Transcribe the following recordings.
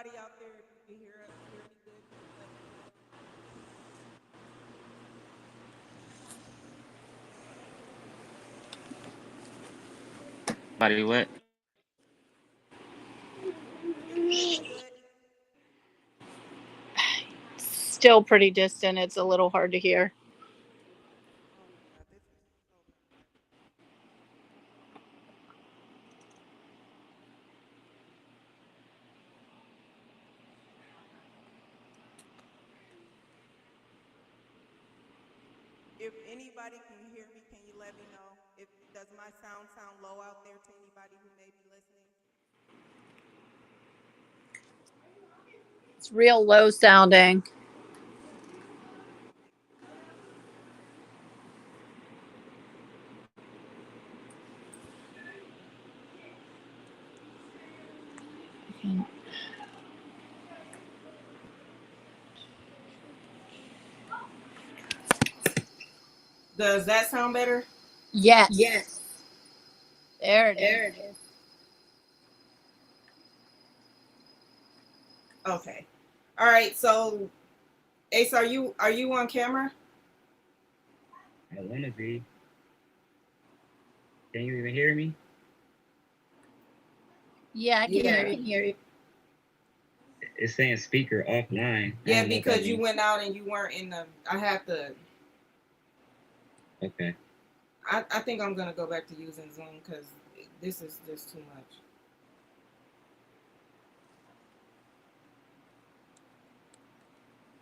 anybody out there, if you can hear us, hear me good, can you let me know? Buddy, what? Can you hear me good? Still pretty distant. It's a little hard to hear. Oh my God, this is so bad. If anybody can hear me, can you let me know? If does my sound low out there to anybody who may be listening? It's real low sounding. Does that sound better? Yes. Yes. There it is. There it is. Okay. All right. So, Ace, are you on camera? I wanna be. Can you even hear me? Yeah, I can hear you. Hear you. It's saying speaker offline. Yeah, because you went out and you weren't in the. I have to. Okay. I think I'm gonna go back to using Zoom because this is just too much.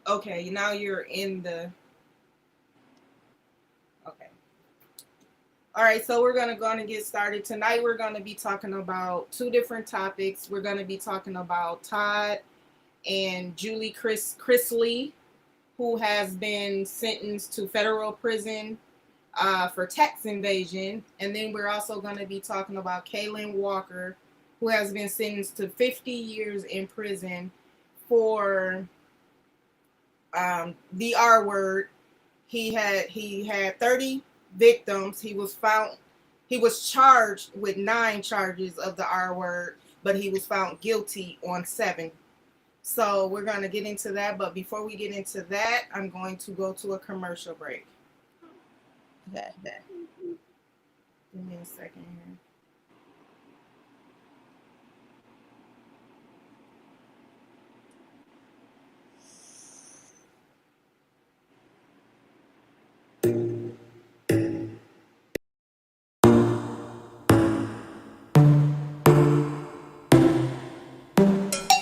Okay, now you're in the. Okay. All right, so we're gonna get started tonight. We're gonna be talking about two different topics. We're gonna be talking about Todd and Julie Christy, who has been sentenced to federal prison for tax invasion, and then we're also going to be talking about Kaalan Walker, who has been sentenced to 50 years in prison for the R word. He had 30 victims. He was charged with 9 charges of the R word, but he was found guilty on 7. So we're going to get into that, but before we get into that, I'm going to go to a commercial break. Okay. Give me a second here.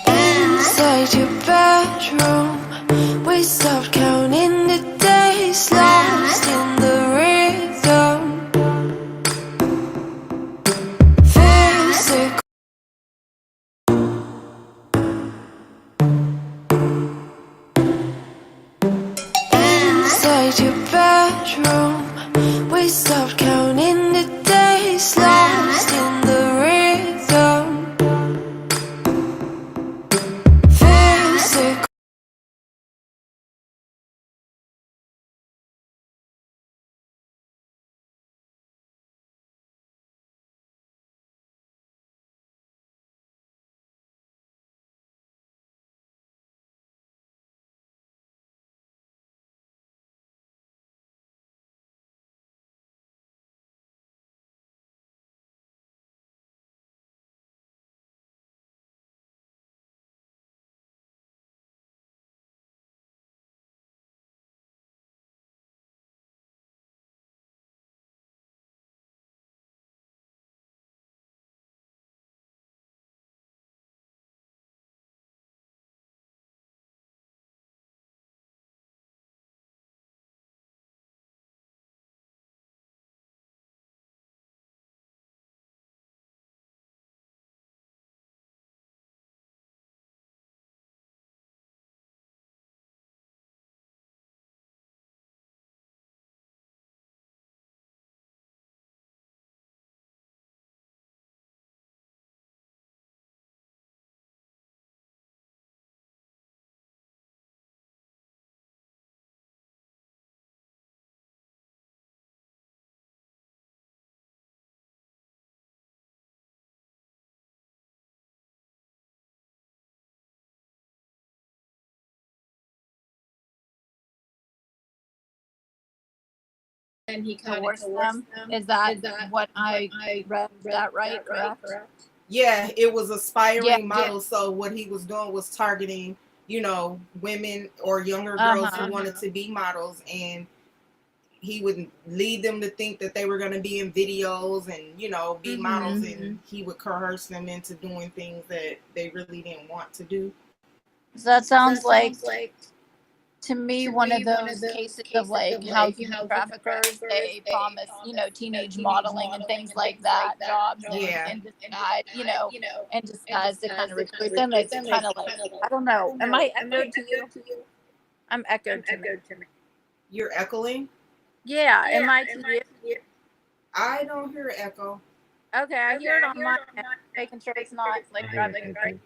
Inside your bedroom, we stopped counting the days, lost in the rhythm. Physical. Inside your bedroom, we stopped counting the days, lost in the rhythm. Physical. coerced them. Is that what I read? Is that right? Correct? Yeah, it was aspiring Yeah. models. So what he was doing was targeting, women or younger girls who wanted to be models, and he would lead them to think that they were going to be in videos and, be models, and he would coerce them into doing things that they really didn't want to do. So that sounds like, to me, one of those cases of like how human traffickers, they promise, teenage modeling and things like that, jobs in disguise, in disguise to kind of recruit them. It's kind of like, I don't know. Am I echoed to you? I'm echoed to me. You're echoing? Yeah, am I to you? I don't hear echo. Okay, I hear it on my end, making sure it's not like driving crazy.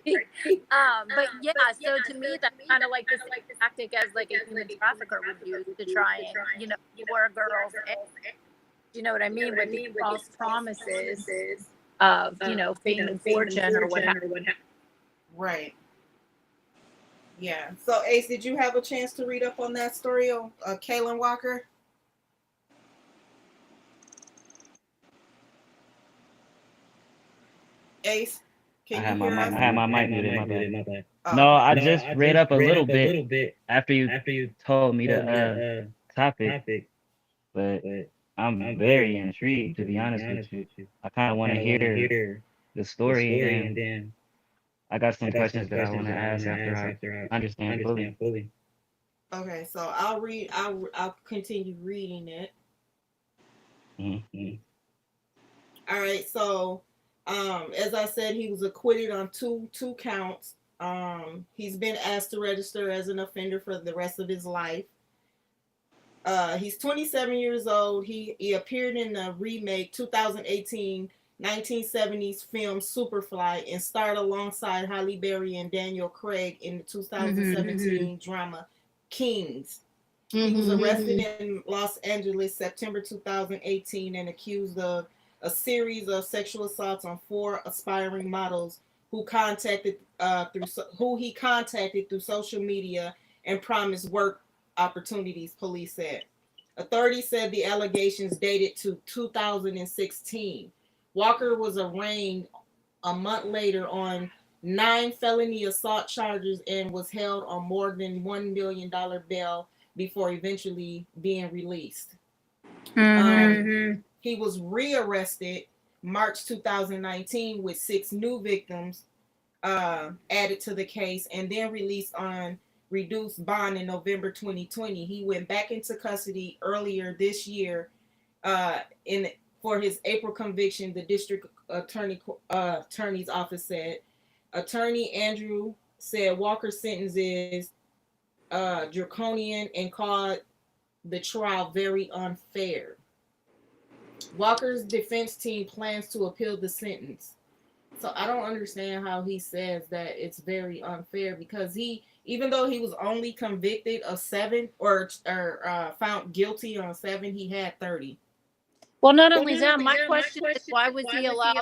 But yeah, so to me, that's kind of like this tactic as like a human trafficker would use to try and, lure girls in. Do you know what I mean? With these false promises of, fame and fortune or what have you. Right. Yeah. So, Ace, did you have a chance to read up on that story of Kaalan Walker? Ace, can you hear us? I had my mic muted, my bad. Oh. No, I just read up a little bit after you told me the topic, but I'm very intrigued, to be honest with you. I kind of want to hear the story, and then I got some questions that I want to ask after I understand fully. Okay, so I'll continue reading it. Mm-hmm. All right, so as I said, he was acquitted on two counts. He's been asked to register as an offender for the rest of his life. He's 27 years old. He appeared in the remake 2018 1970s film Superfly and starred alongside Halle Berry and Daniel Craig in the 2017 drama Kings. He was arrested in Los Angeles September 2018 and accused of a series of sexual assaults on 4 aspiring models who he contacted through social media and promised work opportunities, police said. Authorities said the allegations dated to 2016. Walker was arraigned a month later on 9 felony assault charges and was held on more than $1 million bail before eventually being released. He was rearrested March 2019 with 6 new victims added to the case and then released on reduced bond in November 2020. He went back into custody earlier this year for his April conviction, the district attorney's office said. Attorney Andrew said Walker's sentence is draconian and called the trial very unfair. Walker's defense team plans to appeal the sentence. So I don't understand how he says that it's very unfair, because even though he was only convicted of 7 or found guilty on 7, he had 30. Well, not only that, my question is, why was he allowed?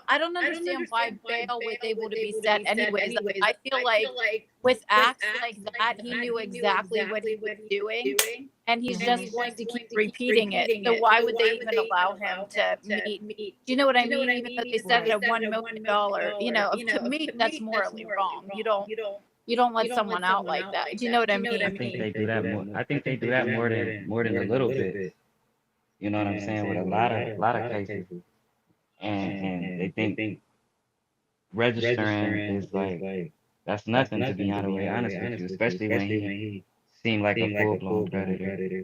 I don't understand why bail was able to be set anyways. I feel like with acts like that, he knew exactly what he was doing, and he's just going to keep repeating it. So why would they even allow him to meet? Do you know what I mean? Even though they said it at $1 million, to me, that's morally wrong. You don't let someone out like that. Do you know what I mean? I think they do that more. I think they do that more than a little bit. You know what I'm saying? With a lot of cases, and they think registering is like that's nothing, to be honest with you, especially when he seemed like a full-blown predator.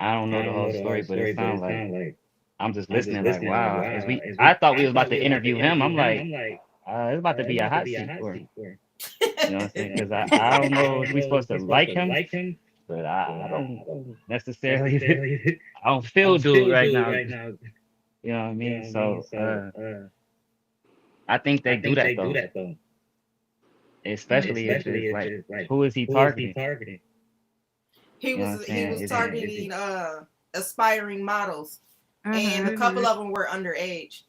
I don't know the whole story, but it sounds like I'm just listening like, wow. I thought we was about to interview him. I'm like, it's about to be a hot seat for him. You know what I'm saying? Because I don't know if we're supposed to like him. But I don't necessarily, I don't feel dude right now. You know what I mean? So I think they do that though. Especially if it's like, who is he targeting? He was targeting aspiring models, and a couple of them were underage.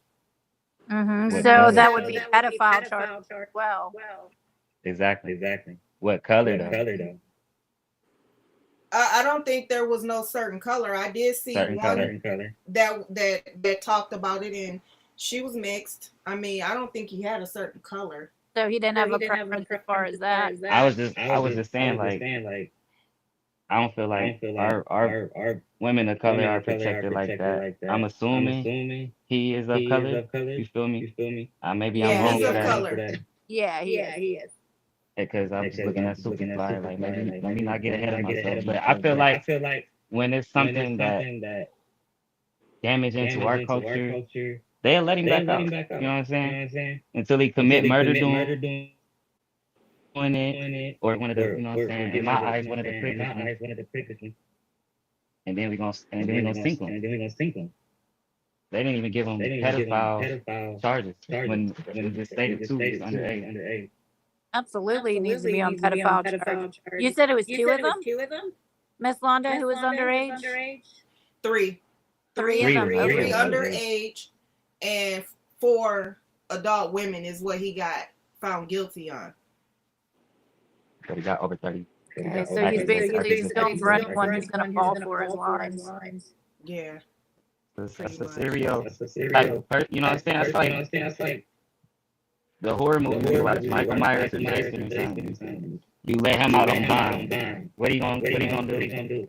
So that would be a pedophile charge as well. Exactly. What color though? I don't think there was no certain color. I did see Certain one color. that talked about it, and she was mixed. I mean, I don't think he had a certain color. So he didn't have a preference as far as that. I was just saying like I don't feel like our women of color are protected like that. I'm assuming he is of color. You feel me? Maybe I'm Yeah, wrong he's for of that color. Yeah, he is. because I was looking at Superfly. Like maybe let me not get ahead of myself. But I feel like when it's something that damage into our culture, they'll let him back out. You know what I'm saying? Until he commit murder doing it, or one of the, you know what I'm saying? In my eyes, one of the quickest ones. And then we gonna sink him. They didn't even give him pedophile charges when he just stated two was underage. Absolutely, he needs to be on pedophile charge. You said it was two of them, Miss Londa, who was underage. Three Three of them. three Okay. underage, and 4 adult women is what he got found guilty on. So he got over 30. Okay, so he's basically still for anyone who's going to fall for his lines. Yeah. That's Pretty a much. serial type, you know what I'm saying? That's like the horror movie you watch, Michael Myers or Jason or something. You let him out on bond. What are you gonna do?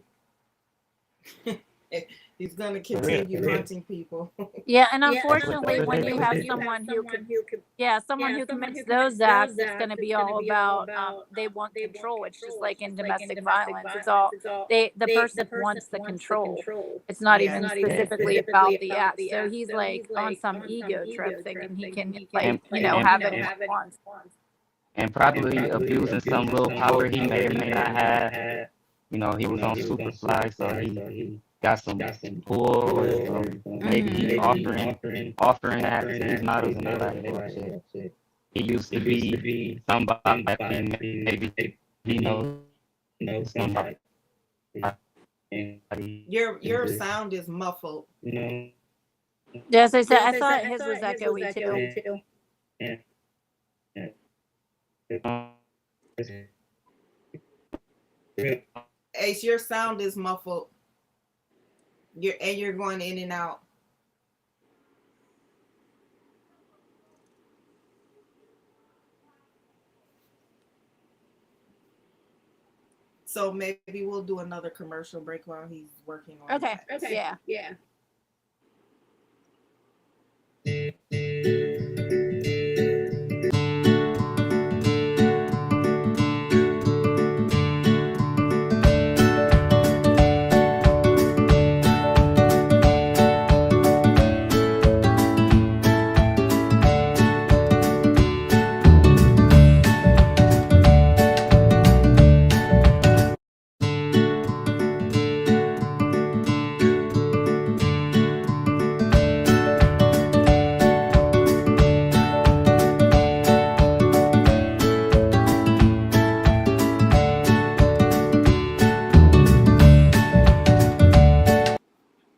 He's gonna continue hunting people. Yeah, and unfortunately, when you have someone who commits those acts, it's going to be all about they want control. It's just like in domestic violence. It's all the person wants the control. It's not Yeah. even specifically about the act. So he's like on some ego trip, thinking he can have it if he wants. And probably abusing some little power he may or may not have. You know, he was on Superfly, so he got some pull, or maybe he's offering that to these models, and they're like, oh shit. He used to be somebody, maybe he knows somebody. Your sound is muffled. Yes, I said. I thought his was echoey too. Ace, your sound is muffled. You're going in and out. So maybe we'll do another commercial break while he's working on Okay. that. Yeah.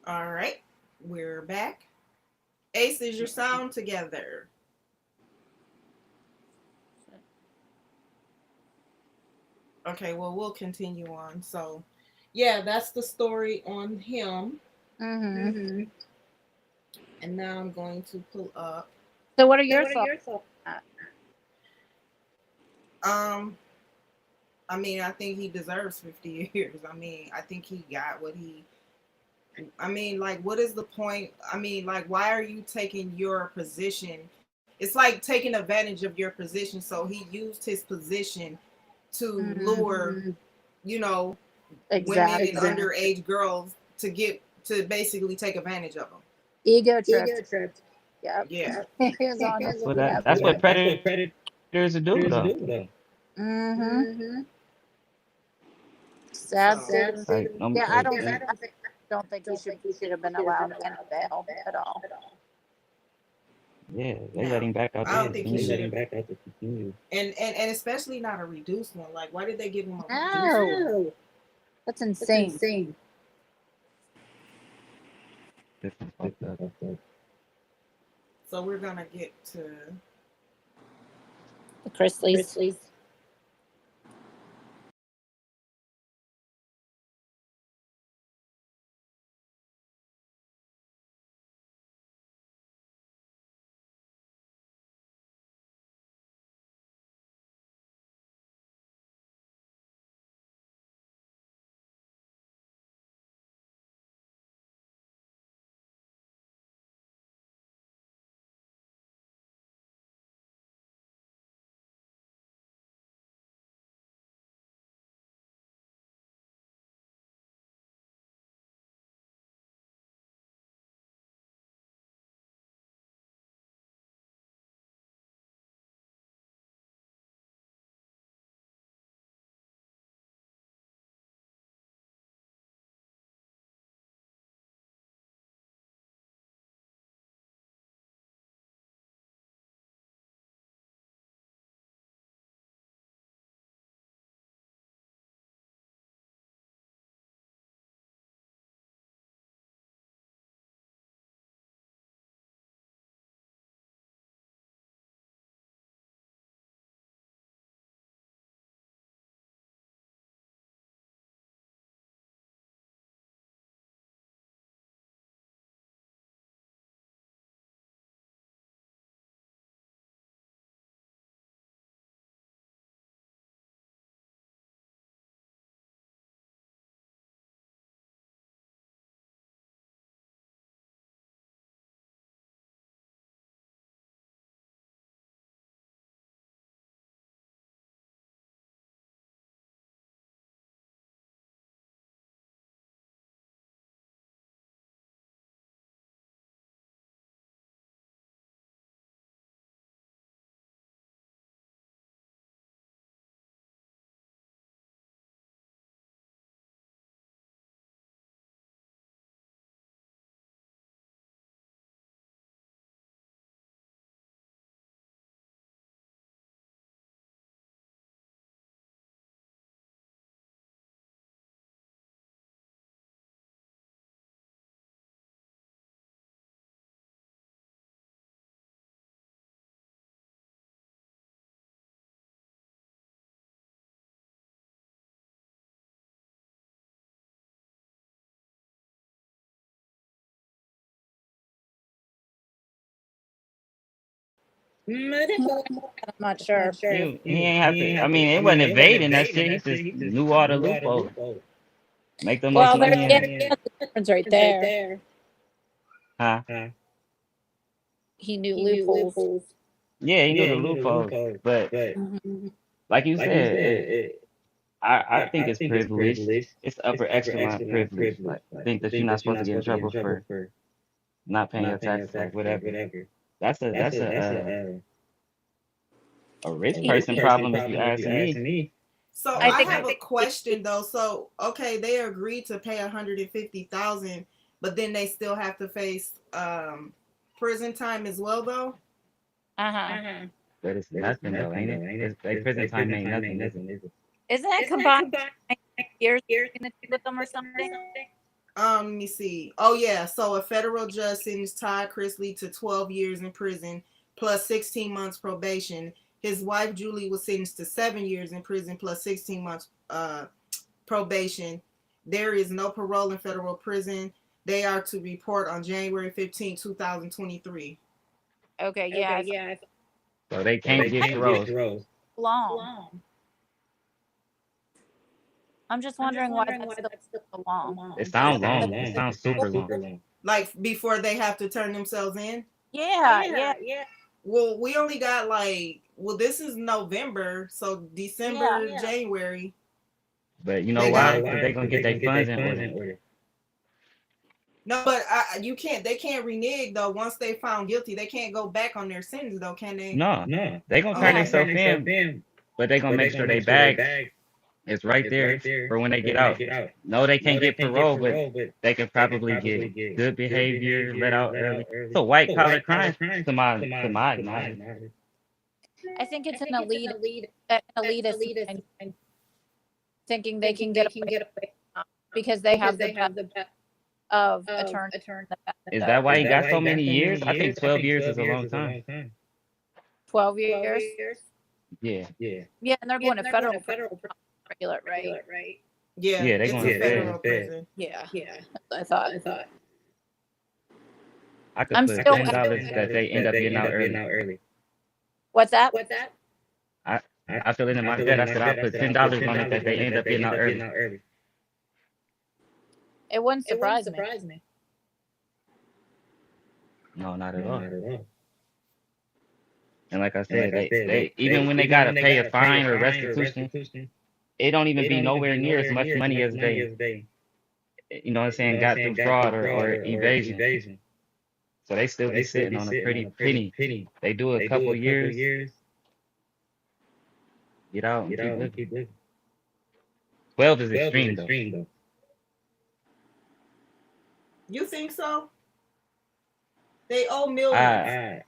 All right, we're back. Ace, is your sound together? Okay, well, we'll continue on. So, yeah, that's the story on him. Mm-hmm. And now I'm going to pull up. So, what are your thoughts? I mean, I think he deserves 50 years. I mean, I think he got what he. I mean, like, what is the point? I mean, like, why are you taking your position? It's like taking advantage of your position. So he used his position to lure, women and underage girls to basically take advantage of them. Ego trip. Yep. Yeah. That's what predators do, though. Mm-hmm. Sad. Like, I don't think he should have been allowed in bail at all. Yeah, they let him back out. I don't think he should have. back out to continue. And especially not a reduced one. Like, why did they give him a reduced one? No. That's insane. This is fucked up. So we're gonna get to The Chrisleys. I'm not sure. He ain't have to. I mean, it wasn't evading that shit. He just knew all the loopholes. Make the most Well, money. that's the difference right there. Huh? He knew loopholes. Yeah, he knew the loopholes. But like you said, I think it's privilege. It's upper echelon privilege. Like, think that you're not supposed to get in trouble for not paying your taxes, like whatever. That's a rich person problem if you ask me. So I I think- have a question though. So okay, they agreed to pay $150,000, but then they still have to face prison time as well, though. But it's nothing though, ain't it? Like prison time ain't nothing, is it? Isn't it combined years in the with them or something? Let me see. Oh yeah, so a federal judge sentenced Todd Chrisley to 12 years in prison plus 16 months probation. His wife Julie was sentenced to 7 years in prison plus 16 months probation. There is no parole in federal prison. They are to report on January 15, 2023. Okay, yeah. So they can't get parole. Long. I'm just wondering why that's still so long. It sounds long. It sounds super long. Like before they have to turn themselves in? Yeah. Well, we only got this is November, so December, January. But you know why? Because they're gonna get their funds in order. No, but you can't. They can't renege though. Once they found guilty, they can't go back on their sentence though, can they? No. They gonna turn themselves in, but they gonna make sure they bag is right there for when they get out. No, they can't get parole, but they can probably get good behavior, let out early. It's a white collar crime to my knowledge. I think it's an elitist mind, thinking they can get away because they have the best of attorney. Is that why he got so many years? I think 12 years is a long time. 12 years? Yeah. Yeah, and they're going to federal regular, right? Yeah, Yeah, they're it's going a to federal prison. Yeah. I thought. I could I'm put still- $10 that they end up getting out early. What's that? I feel it in my gut. I said I'll put $10 on it that they end up getting out early. It wouldn't surprise me. No, not at all. And like I said, they even when they gotta pay a fine or restitution, it don't even be nowhere near as much money as they, you know what I'm saying, got through fraud or evasion. So they still be sitting on a pretty penny. They do a couple years, get out and keep living. 12 is extreme though. You think so? They owe millions.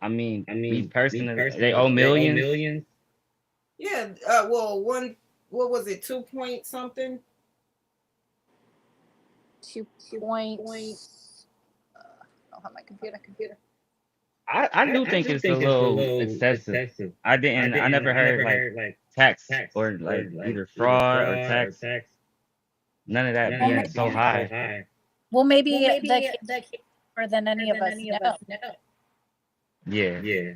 I mean, me personally, they owe millions. Yeah. Well, what was it? 2 point something. 2 points. I don't have my computer. I do think it's a little excessive. I never heard like tax or like either fraud or tax. None of that being so high. Well, maybe the more than any of us know. Yeah.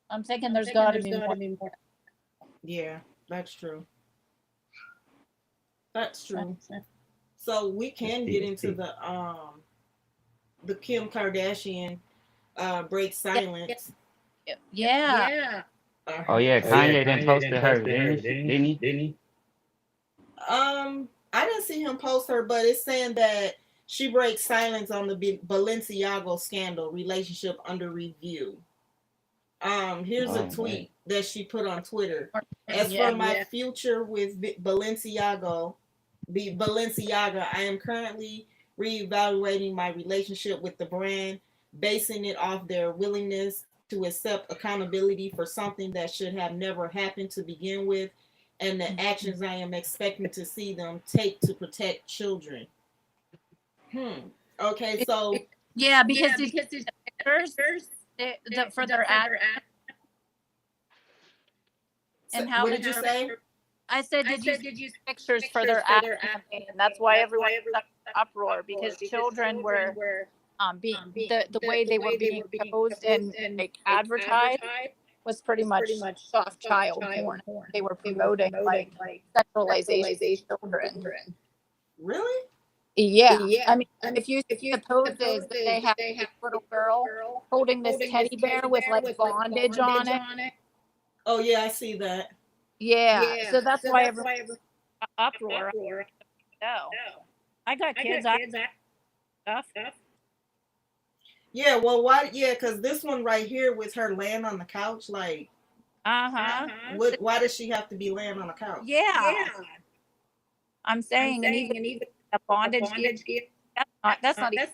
I'm thinking there's got to be more. Yeah, that's true. So we can get into the Kim Kardashian break silence. Yeah. Oh yeah, Kanye didn't post to her, didn't he? I didn't see him post her, but it's saying that she breaks silence on the Balenciaga scandal, relationship under review. Here's a tweet that she put on Twitter. As for my future with Balenciaga, I am currently reevaluating my relationship with the brand, basing it off their willingness to accept accountability for something that should have never happened to begin with, and the actions I am expecting to see them take to protect children. Okay, so yeah, because these pictures for their ad. And how what did you say? I said, did you see pictures for their ad campaign? And that's why everyone was in uproar, because children were The way they were being posed and like advertised was pretty much soft child porn. They were promoting like sexualization of children. Really? Yeah, I mean, if you see the poses that they have this little girl holding this teddy bear with like bondage on it. Oh yeah, I see that. Yeah, so that's why everyone's uproar. No, I got kids. I stuff. Yeah, well, why? Yeah, because this one right here with her laying on the couch, like, what? Why does she have to be laying on the couch? Yeah, I'm saying, and even a bondage gear. That's not even.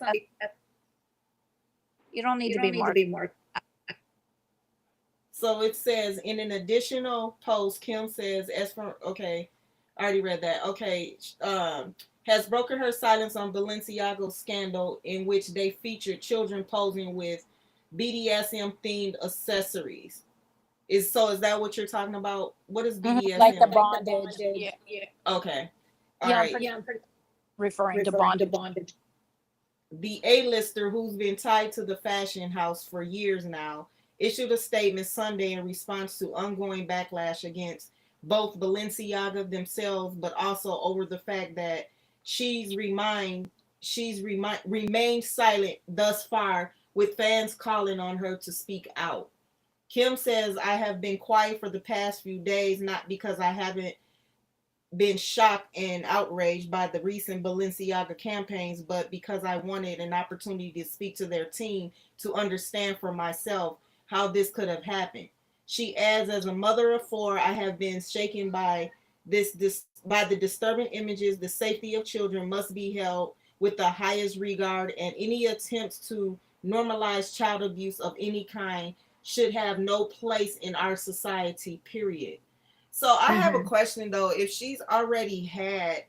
You don't need to be marked. So it says in an additional post, Kim says, as for, okay, I already read that. Okay, has broken her silence on Balenciaga's scandal in which they featured children posing with BDSM themed accessories. Is that what you're talking about? What is BDSM? Like the bondage. Yeah. Okay. All yeah, right. I'm pretty referring to bondage. The A-lister, who's been tied to the fashion house for years now, issued a statement Sunday in response to ongoing backlash against both Balenciaga themselves, but also over the fact that she's remained silent thus far, with fans calling on her to speak out. Kim says, I have been quiet for the past few days, not because I haven't been shocked and outraged by the recent Balenciaga campaigns, but because I wanted an opportunity to speak to their team to understand for myself how this could have happened. She adds, as a mother of four, I have been shaken by by the disturbing images. The safety of children must be held with the highest regard, and any attempts to normalize child abuse of any kind should have no place in our society, period. So I have a question though. If she's already had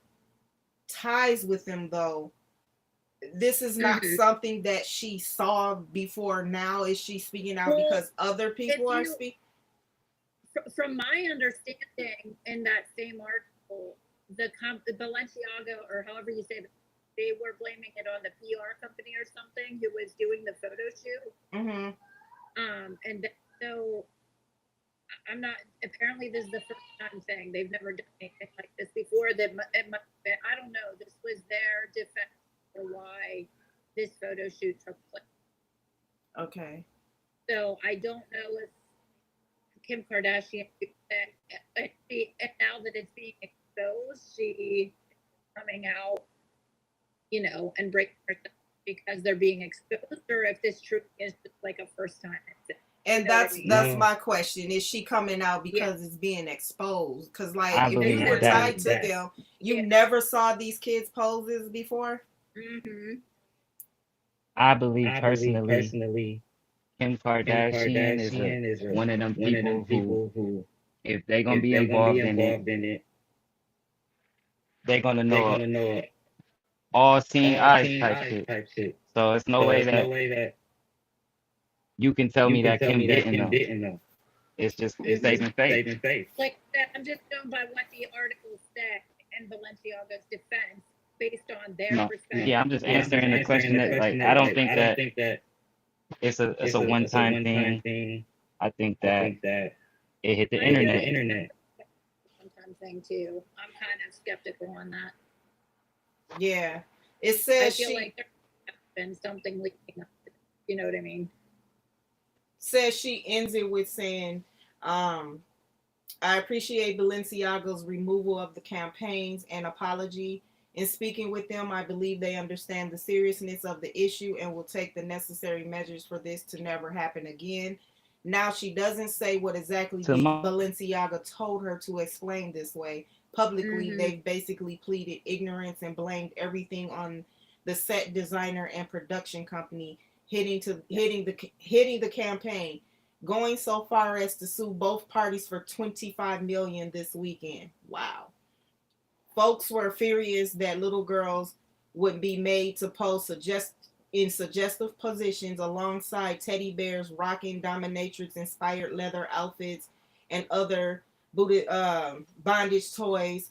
ties with them though, this is not something that she saw before. Now is she speaking out because other people are speaking? From my understanding, in that same article, the Balenciaga, or however you say it, they were blaming it on the PR company or something who was doing the photo shoot. And so I'm not. Apparently, this is the first time saying they've never done anything like this before. That it might, I don't know. This was their defense for why this photo shoot took place. Okay. So I don't know if Kim Kardashian, and now that it's being exposed, she coming out, and breaking herself because they're being exposed, or if this truly is just like a first time incident. And that's my question. Is she coming out because it's being exposed? Because if you were tied to them, you never saw these kids poses before? I believe personally Kim Kardashian is one of them people who, if they're gonna be involved in it, they're gonna know all seeing eyes type shit. So it's no way that you can tell me that Kim didn't know. It's just saving face. Like that, I'm just going by what the article said in Balenciaga's defense, based on their perspective. Yeah, I'm just answering the question that I don't think that it's a one-time thing. I think that it hit the internet. One-time thing too. I'm kind of skeptical on that. Yeah, it says I feel like there's been something leaking up. You know what I mean? Says she ends it with saying, I appreciate Balenciaga's removal of the campaigns and apology. In speaking with them, I believe they understand the seriousness of the issue and will take the necessary measures for this to never happen again. Now, she doesn't say what exactly Balenciaga told her to explain this way. Publicly, they've basically pleaded ignorance and blamed everything on the set designer and production company, hitting the campaign, going so far as to sue both parties for $25 million this weekend. Wow. Folks were furious that little girls would be made to pose in suggestive positions alongside teddy bears rocking dominatrix-inspired leather outfits and other bondage toys.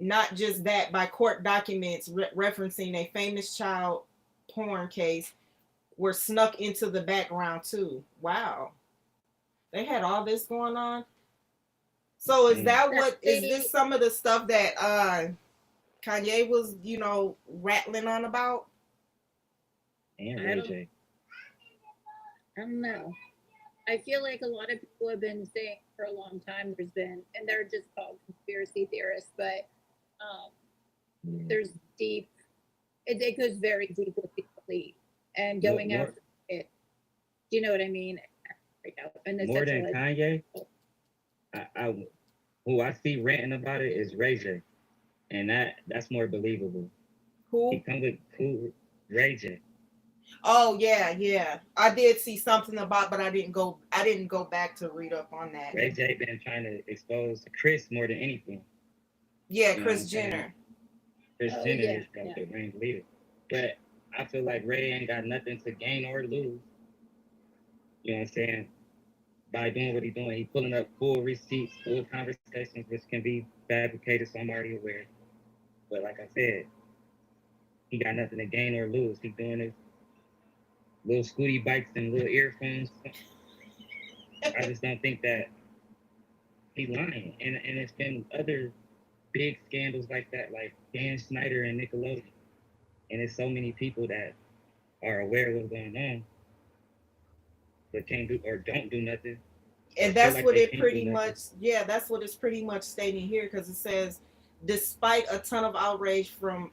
Not just that, by court documents referencing a famous child porn case were snuck into the background too. Wow. They had all this going on. So is that what is this some of the stuff that Kanye was, rattling on about? And I Ray don't, J. I don't know. I feel like a lot of people have been saying for a long time and they're just called conspiracy theorists, but there's deep, it goes very deep with the elite and going after it. Do you know what I mean? And More than Kanye, who I see ranting about it is Ray J, and that's more believable. Who? He come with Ray J. Oh yeah. I did see something about, but I didn't go back to read up on that. Ray J been trying to expose Chris more than anything. Yeah, Kris Jenner. Kris Jenner is like the ring leader. But I feel like Ray ain't got nothing to gain or lose. You know what I'm saying? By doing what he's doing, he's pulling up full receipts, full conversations, which can be fabricated, so I'm already aware. But like I said, he got nothing to gain or lose. He's doing his little scooty bikes and little earphones. I just don't think that he's lying. And it's been other big scandals like that, like Dan Snyder and Nickelodeon. And there's so many people that are aware of what's going on, but can't do or don't do nothing. And that's what it pretty much, that's what it's pretty much stating here, because it says, despite a ton of outrage from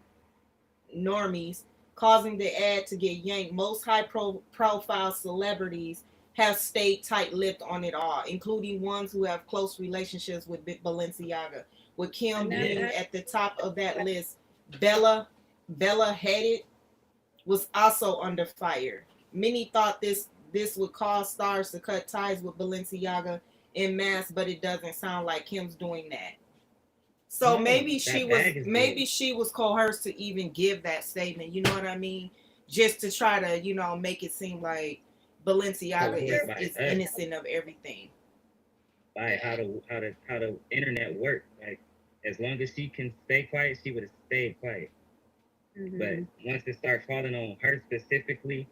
normies causing the ad to get yanked, most high-profile celebrities have stayed tight-lipped on it all, including ones who have close relationships with Balenciaga. With Kim being at the top of that list, Bella Hadid was also under fire. Many thought this would cause stars to cut ties with Balenciaga en masse, but it doesn't sound like Kim's doing that. So maybe she was coerced to even give that statement. You know what I mean? Just to try to, make it seem like Balenciaga is innocent of everything. Like how the internet works. Like as long as she can stay quiet, she would have stayed quiet. Mm-hmm. But once it starts falling on her specifically,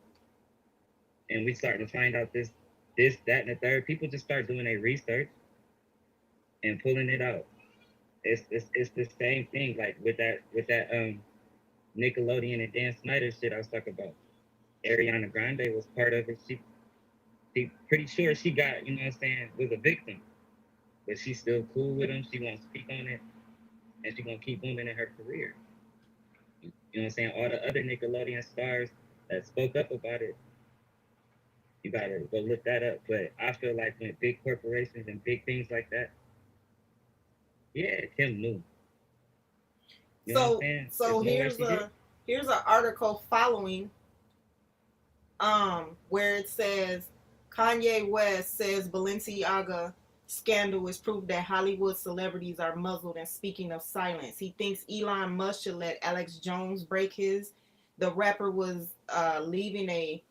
and we start to find out this, that, and the third, people just start doing their research and pulling it out. It's the same thing, like with that Nickelodeon and Dan Snyder shit I was talking about. Ariana Grande was part of it. She pretty sure she got, was a victim. But she's still cool with him. She won't speak on it. And she's gonna keep booming in her career. You know what I'm saying? All the other Nickelodeon stars that spoke up about it, you gotta go look that up. But I feel like when big corporations and big things like that, Kim knew. So here's an article following where it says Kanye West says Balenciaga scandal is proof that Hollywood celebrities are muzzled and speaking of silence. He thinks Elon Musk should let Alex Jones break his. The rapper was leaving a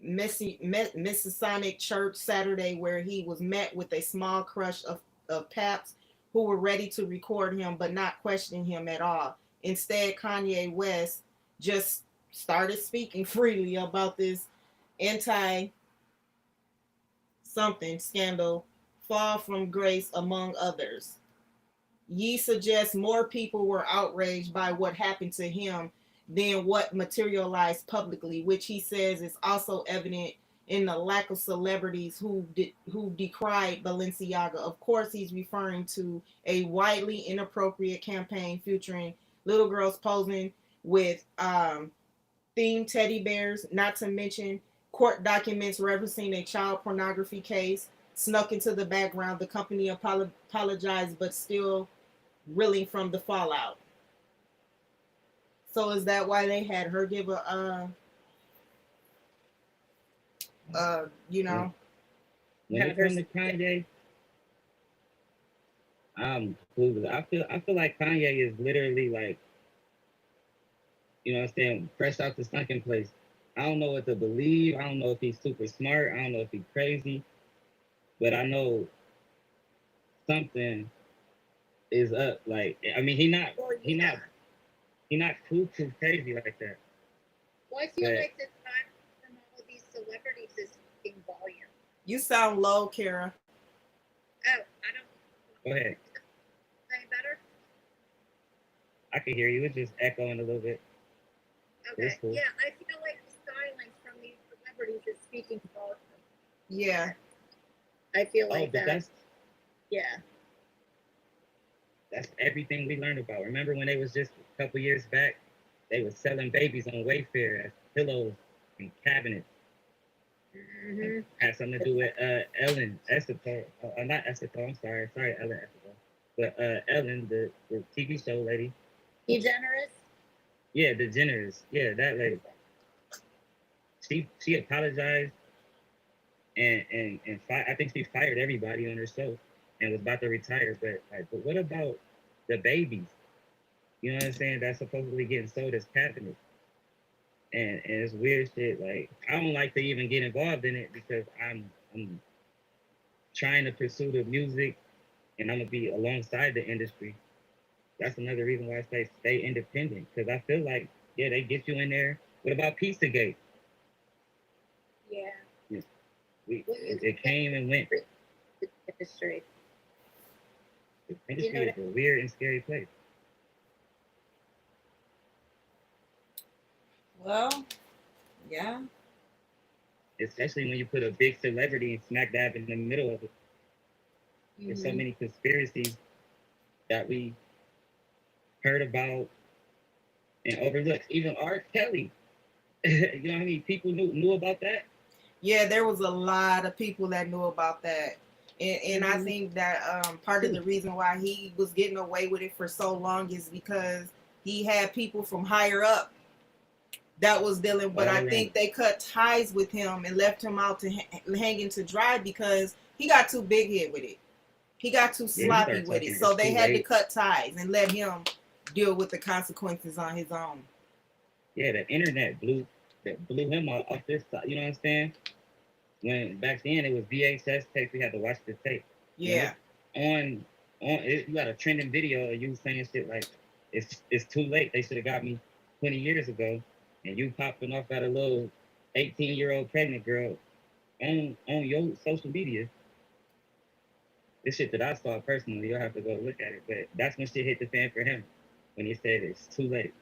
Messianic church Saturday where he was met with a small crush of paps who were ready to record him but not questioning him at all. Instead, Kanye West just started speaking freely about this anti-something scandal, fall from grace, among others. Ye suggests more people were outraged by what happened to him than what materialized publicly, which he says is also evident in the lack of celebrities who decried Balenciaga. Of course, he's referring to a widely inappropriate campaign featuring little girls posing with themed teddy bears, not to mention court documents referencing a child pornography case snuck into the background. The company apologized, but still reeling from the fallout. So is that why they had her give a When it comes to Kanye, I'm clueless. I feel like Kanye is literally like, fresh out the sunken place. I don't know what to believe. I don't know if he's super smart. I don't know if he's crazy. But I know something is up. Like, I mean, he not too crazy like that. Well, I feel But like the time from all of these celebrities is speaking volume. You sound low, Kara. Oh, I don't. go ahead. Any better? I can hear you. It's just echoing a little bit. Okay. That's cool. Yeah, I feel like the silence from these celebrities is speaking volume. Yeah. I feel Oh, like but that. Yeah. that's everything we learned about. Remember when they was just a couple years back, they was selling babies on Wayfair as pillows and cabinets. Mm-hmm. Had something to do with Ellen Esther, not Esther. I'm sorry, Ellen Esther, but Ellen, the TV show lady. DeGeneres? Yeah, the Jenners. Yeah, that lady. She apologized and I think she fired everybody on her show and was about to retire. But what about the babies? You know what I'm saying? That's supposedly getting sold as cabinets. And it's weird shit. Like I don't like to even get involved in it because I'm trying to pursue the music and I'm gonna be alongside the industry. That's another reason why I say stay independent because I feel like they get you in there. What about Pizzagate? Yeah. It came and went. Industry. The industry is a weird and scary place. Well, yeah. Especially when you put a big celebrity smack dab in the middle of it. There's so many conspiracies that we heard about and overlooked. Even R. Kelly. You know how many people knew about that? Yeah, there was a lot of people that knew about that. And I think that part of the reason why he was getting away with it for so long is because he had people from higher up that was dealing, but I think they cut ties with him and left him out to hanging to dry because he got too big head with it. He got too sloppy with it. So they had to cut ties and let him deal with the consequences on his own. Yeah, the internet blew him off this side. You know what I'm saying? When back then it was VHS tapes, we had to watch the tape. Yeah. You know? On it, you got a trending video of you saying shit like it's too late. They should have got me 20 years ago, and you popping off at a little 18-year-old pregnant girl on your social media. This shit that I saw personally, you'll have to go look at it. But that's when shit hit the fan for him when he said it's too late.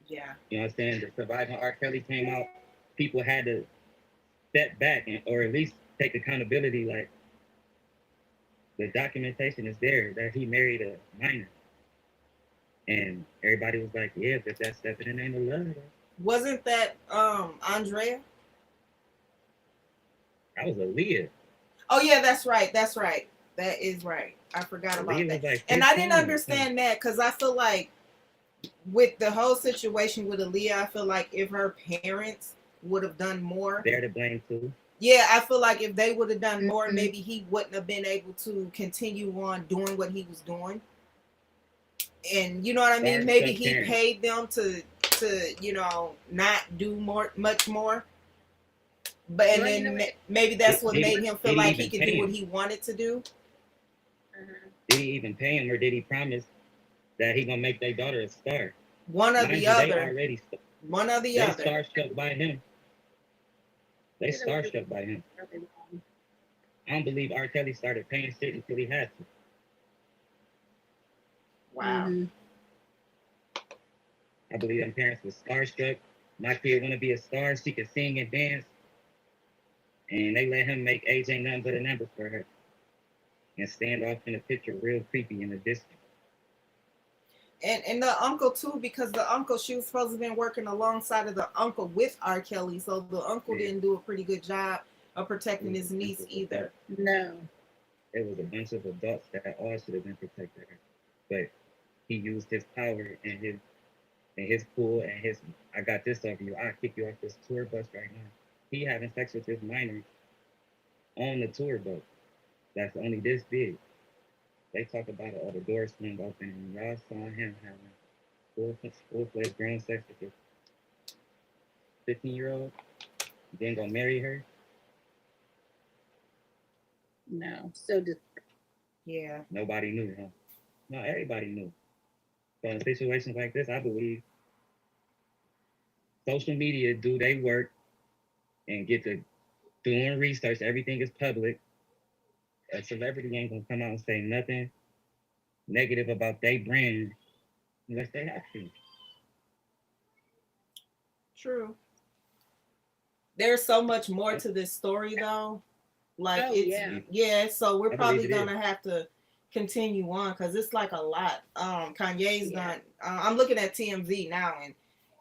Yeah. You know what I'm saying? The Surviving R. Kelly came out. People had to step back or at least take accountability. Like the documentation is there that he married a minor, and everybody was like, "Yeah, but that's stepping in the name of love." Wasn't that Andrea? That was Aaliyah. Oh yeah, that's right. That's right. That is right. I forgot about Aaliyah that. was like And I didn't 15 or understand that because I feel like with the whole situation with Aaliyah, I feel like if her parents would have done more, they're to blame too. yeah, I feel like if they would have done more, maybe he wouldn't have been able to continue on doing what he was doing. And you know what I mean? Maybe he paid them to not do much more. But and then maybe that's what made him feel like he could do what he wanted to do. Did he even pay him, or did he promise that he gonna make their daughter a star? One or the other. One or the other. They starstruck by him. They starstruck by him. I don't believe R. Kelly started paying shit until he had to. Wow. I believe them parents were starstruck. My kid want to be a star. She can sing and dance. And they let him make age ain't nothing but a number for her. And stand off in the picture real creepy in the distance. And the uncle too, because the uncle, she was supposed to have been working alongside of the uncle with R. Kelly. So the uncle didn't do a pretty good job of protecting his niece either. No. There was a bunch of adults that all should have been protected her. But he used his power and his pull and his, I got this over you. I'll kick you off this tour bus right now. He having sex with this minor on the tour bus. That's only this big. They talk about it, all the doors swing open, and y'all saw him having full-fledged grown sex with a 15-year-old. Then gonna marry her. No, so yeah. Nobody knew, huh? No, everybody knew. So in situations like this, I believe social media do their work and get to doing research. Everything is public. A celebrity ain't gonna come out and say nothing negative about their brand unless they have to. True. There's so much more to this story though. Like so we're probably gonna have to continue on because it's like a lot. Kanye's done I'm looking at TMZ now and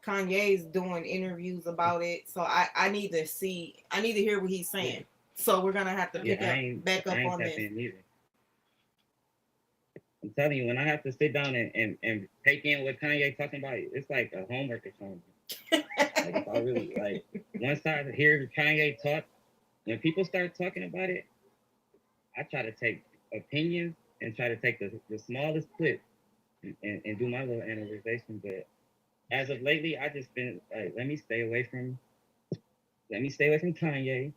Kanye's doing interviews about it. So I need to hear what he's saying. Yeah. So we're gonna have to back up on this. I'm telling you, when I have to sit down and take in what Kanye talking about, it's like a homework or something. Like if I really like once I hear Kanye talk, when people start talking about it, I try to take opinions and try to take the smallest clip and do my little analyzation. But as of lately, I just been like, let me stay away from Kanye.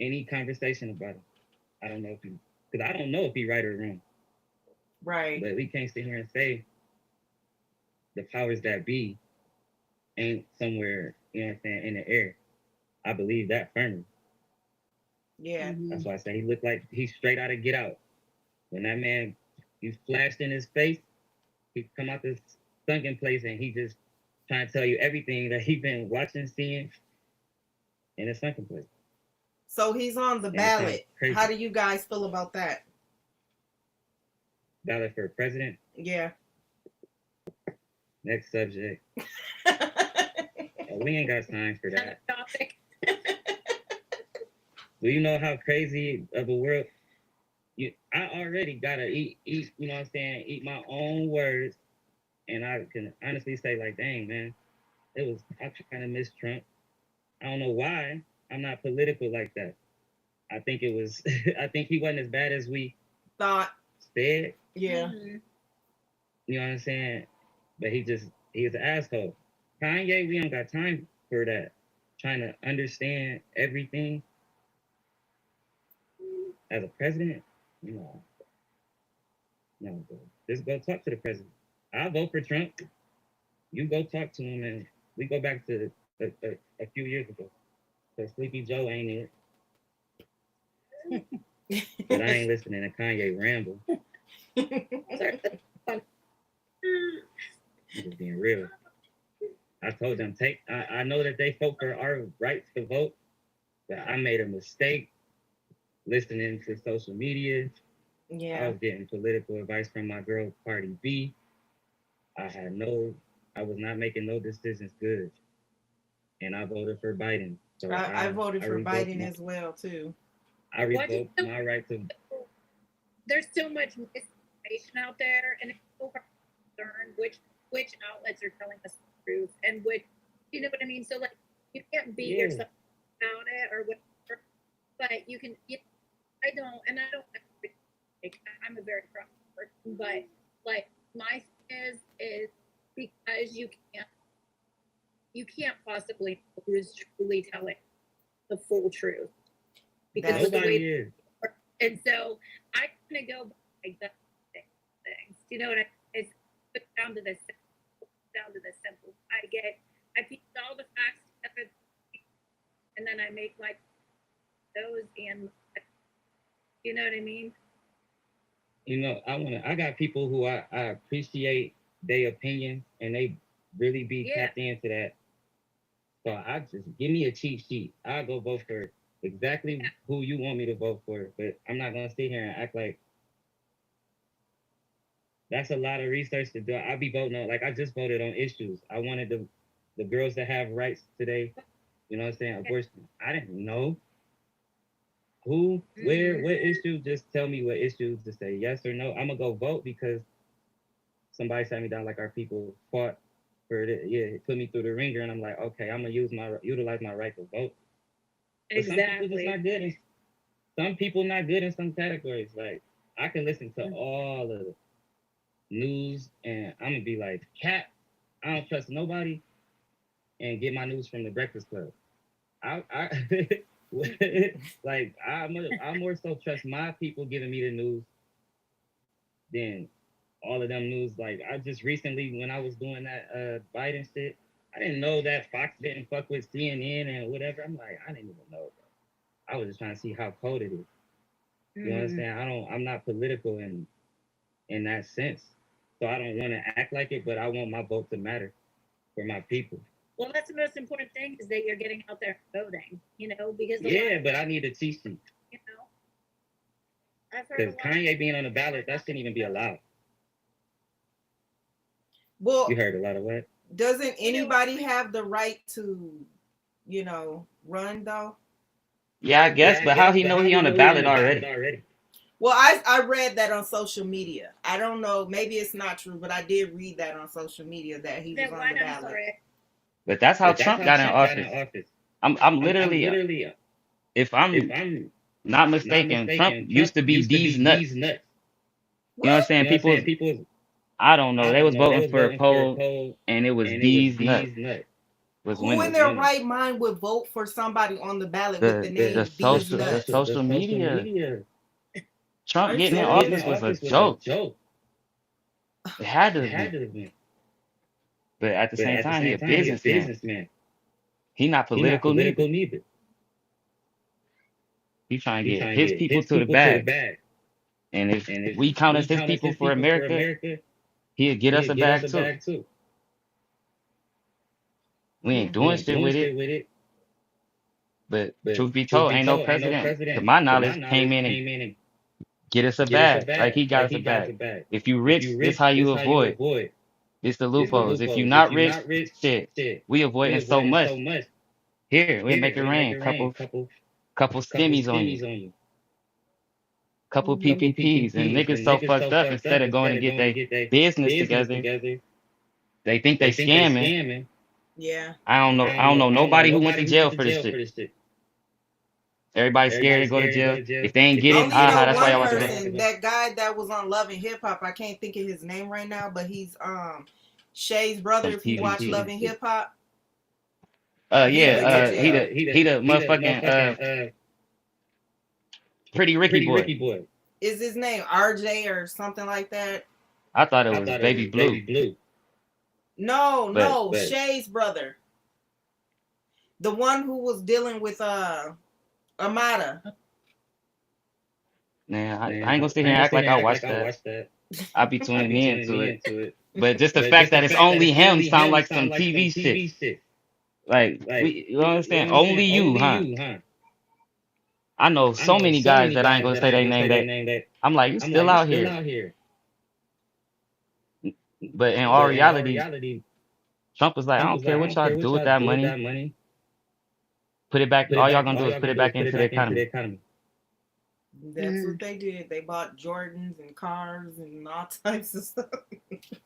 Any conversation about it. I don't know because I don't know if he right or wrong. Right. But we can't sit here and say the powers that be ain't somewhere, you know what I'm saying, in the air. I believe that firmly. Yeah. Mm-hmm. That's why I say he looked like he's straight out of Get Out. When that man, he flashed in his face, he come out this sunken place and he just trying to tell you everything that he been watching, seeing in a sunken place. So he's on the ballot. How do you guys feel about that? Ballot for president? Yeah. Next subject. We ain't got time for that. Topic. Do you know how crazy of a world? I already gotta eat, you know what I'm saying, eat my own words. And I can honestly say, like, dang, man, I kind of miss Trump. I don't know why. I'm not political like that. I think I think he wasn't as bad as we thought. Said. Yeah. Mm-hmm. You know what I'm saying? But he's an asshole. Kanye, we don't got time for that. Trying to understand everything as a president? No, bro. Just go talk to the president. I'll vote for Trump. You go talk to him, and we go back to a few years ago. So Sleepy Joe ain't it. But I ain't listening to Kanye ramble. I'm just being real. I told them, I know that they fought for our rights to vote, but I made a mistake listening to social media. Yeah. I was getting political advice from my girl, Cardi B. I was not making no decisions good. And I voted for Biden. So I voted for Biden as well, too. I revoked my right to. There's so much misinformation out there, and it's so hard to discern which outlets are telling us the truth and which, you know what I mean? So, like, you can't beat yourself about it or whatever, but you can, I don't, I'm a very proud person, but, like, my thing is because you can't possibly know who's truly telling the full truth. Because of the way is. And so I kind of go by the things, you know what it's down to the simple. I piece all the facts together, and then I make like those, and you know what I mean. You know, I got people who I appreciate their opinion, and they really be tapped into that. So I just give me a cheat sheet. I'll go vote for exactly who you want me to vote for, but I'm not gonna sit here and act like that's a lot of research to do. I'll be voting on, like, I just voted on issues. I wanted the girls to have rights today. You know what I'm saying? Abortion. I didn't know who, where, what issue. Just tell me what issues to say yes or no. I'm gonna go vote because somebody sat me down, like, our people fought for it. Yeah, it put me through the ringer, and I'm like, okay, I'm gonna utilize my right to vote. Exactly. Some people not good in some categories. Like, I can listen to all of the news, and I'm gonna be like, cat, I don't trust nobody, and get my news from the Breakfast Club. I more so trust my people giving me the news than all of them news. Like, I just recently, when I was doing that Biden shit, I didn't know that Fox didn't fuck with CNN and whatever. I'm like, I didn't even know. I was just trying to see how cold it is. You understand? I'm not political in that sense. So I don't want to act like it, but I want my vote to matter for my people. Well, that's the most important thing is that you're getting out there voting, because but I need a cheat sheet. I've heard Because Kanye being on the ballot, that shouldn't even be allowed. Well, You heard a lot of what? Doesn't anybody have the right to, run though? Yeah, I guess, but how he know he on the ballot already? Well, I read that on social media. I don't know, maybe it's not true, but I did read that on social media that he was on the ballot. But that's how Trump got in office. I'm literally, if I'm not mistaken, Trump used to be these nuts. You know what I'm saying? People, I don't know. They was voting for a poll, and it was these nuts. Who in their right mind would vote for somebody on the ballot with the name these nuts? The social media. Trump getting in office was a joke. It had to be. But at the same time, he a businessman. He not political neither. He trying to get his people to the bag. And if we count as his people for America, he'll get us a bag too. We ain't doing shit with it. But truth be told, ain't no president, to my knowledge, came in and get us a bag. Like he got us a bag. If you rich, this how you avoid. It's the loopholes. If you not rich, shit, we avoiding so much. Here, we make it rain. Couple stimmies on you. Couple PPPs. And niggas so fucked up, instead of going to get their business together, they think they scamming. Yeah. I don't know nobody who went to jail for this shit. Everybody's scared to go to jail. If they ain't get it, that's why y'all want to go. That guy that was on Love and Hip Hop, I can't think of his name right now, but he's Shay's brother. If you watch Love and Hip Hop, he the motherfucking Pretty Ricky boy. Is his name RJ or something like that? I thought it was Baby Blue. No, Shay's brother, the one who was dealing with Amada. Nah, I ain't gonna sit here and act like I watched that. I be tuning into it. But just the fact that it's only him sound like some TV shit. Like, you understand? Only you, huh? I know so many guys that I ain't gonna say their name. That I'm like, you still out here. But in all reality, Trump was like, I don't care what y'all do with that money. Put it back. All y'all gonna do is put it back into the economy. That's what they did. They bought Jordans and cars and all types of stuff.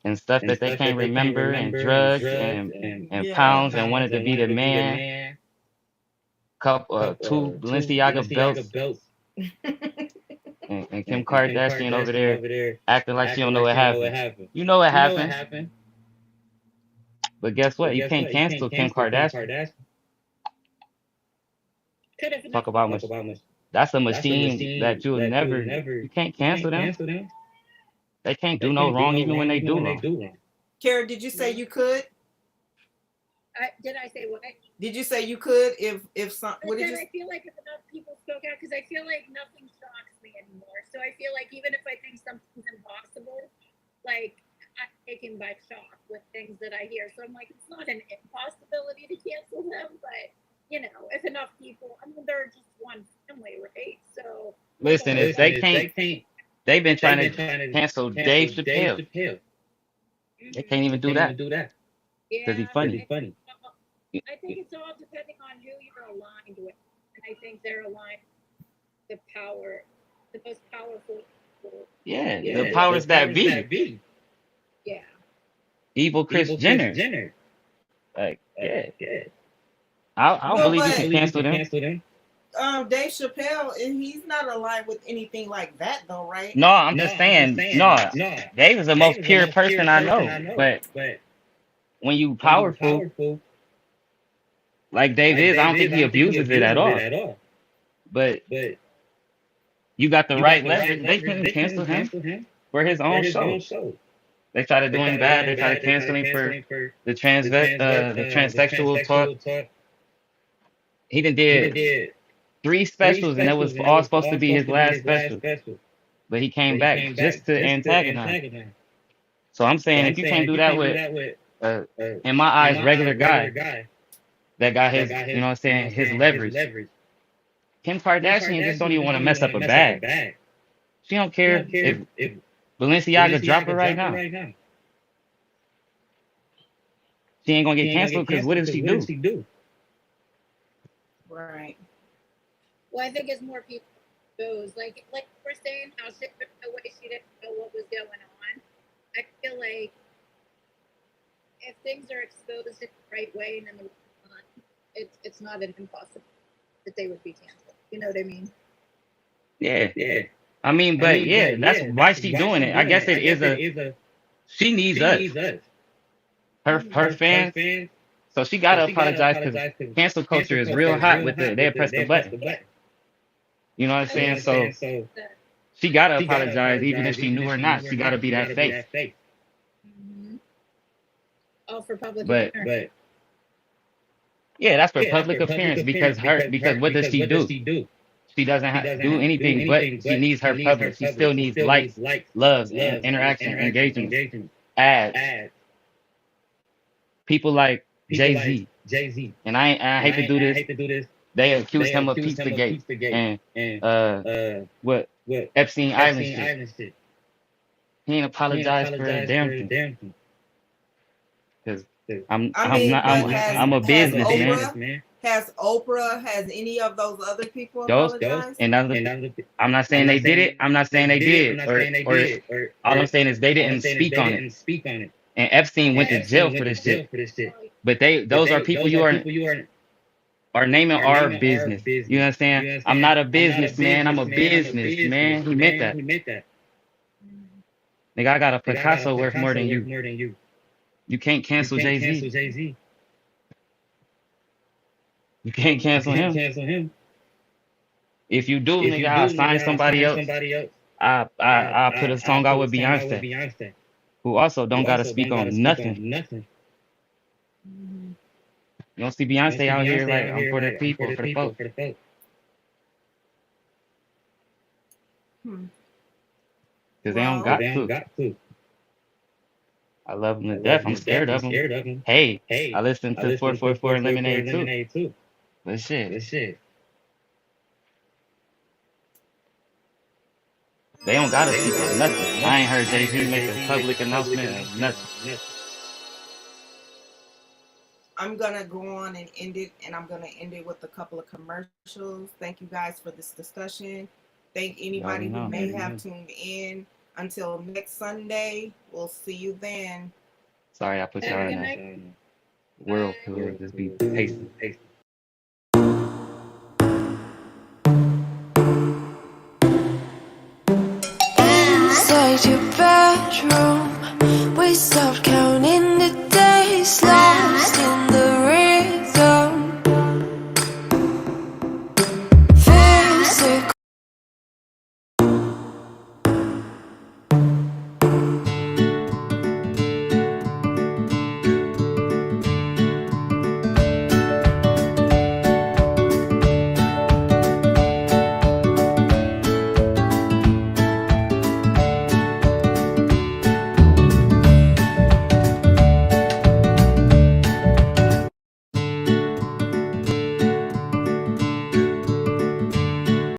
And stuff that they can't remember, and drugs and pounds, and wanted to be the man. Two Balenciaga belts. And Kim Kardashian over there acting like she don't know what happened. You know what happened. But guess what? You can't cancel Kim Kardashian. Talk about much. That's a machine that you'll never. You can't cancel them. They can't do no wrong even when they do wrong. Kara, did you say you could? Did I say what? Did you say you could if some? What did you? I feel like if enough people spoke out, because I feel like nothing shocks me anymore. So I feel like even if I think something's impossible, like I'm taken by shock with things that I hear. So I'm like, it's not an impossibility to cancel them, but if enough people, they're just one family, right? So listen, if they can't, they've been trying to cancel Dave Chappelle. They can't even do that because he's funny. I think it's all depending on who you're aligned with, and I think they're aligned with the most powerful people. Yeah, the powers that be. Yeah. Evil Chris Jenner. Like, yeah. I don't believe you can cancel them. Dave Chappelle, and he's not aligned with anything like that, though, right? No, I'm just saying. No, Dave is the most pure person I know. But when you powerful, like Dave is, I don't think he abuses it at all. But you got the right leverage. They couldn't cancel him for his own show. They started doing bad. They started canceling for the the transsexual talk. He done did 3 specials, and that was all supposed to be his last special. But he came back just to antagonize. So I'm saying, if you can't do that with, in my eyes, regular guy that got his, you know what I'm saying, his leverage. Kim Kardashian just don't even want to mess up a bag. She don't care if Balenciaga drop her right now. She ain't gonna get canceled because what does she do? Right. Well, I think as more people goes, like we're saying, how she took away, she didn't know what was going on. I feel like if things are exposed in the right way and in the right time, it's not an impossible that they would be canceled. You know what I mean? Yeah. I mean, but yeah, that's why she doing it. I guess it is she needs us. Her fans. So she gotta apologize because cancel culture is real hot with they press the button. You know what I'm saying? So she gotta apologize, even if she knew or not. She gotta be that face. Mm-hmm. Oh, for public but yeah, that's for public appearance because what does she do? She doesn't have to do anything, but she needs her public. She still needs likes, loves, and interaction, engagement, ads. People like Jay-Z. And I hate to do this. They accused him of Pizzagate and what Epstein Island shit. He ain't apologized for a damn thing. Because I'm a businessman. Has Oprah, has any of those other people apologized? And I'm not saying they did it. I'm not saying they did. Or all I'm saying is they didn't speak on it. And Epstein went to jail for this shit. But those are people you are naming our business. You understand? I'm not a businessman. I'm a businessman. He meant that. Nigga, I got a Picasso worth more than you. You can't cancel Jay-Z. You can't cancel him. If you do, nigga, I'll sign somebody else. I'll put a song out with Beyonce, who also don't gotta speak on nothing. You don't see Beyonce out here like, I'm for the people, for the folks. Because they don't got to. I love them to death. I'm scared of them. Hey, I listen to 444 and Lemonade too. But shit. They don't gotta speak on nothing. I ain't heard Jay-Z make a public announcement of nothing. I'm gonna go on and end it, and I'm gonna end it with a couple of commercials. Thank you guys for this discussion. Thank anybody who may have tuned in. Until next Sunday, we'll see you then. Sorry, I put y'all in that whirlpool. Just be patient. Inside your bedroom, we saw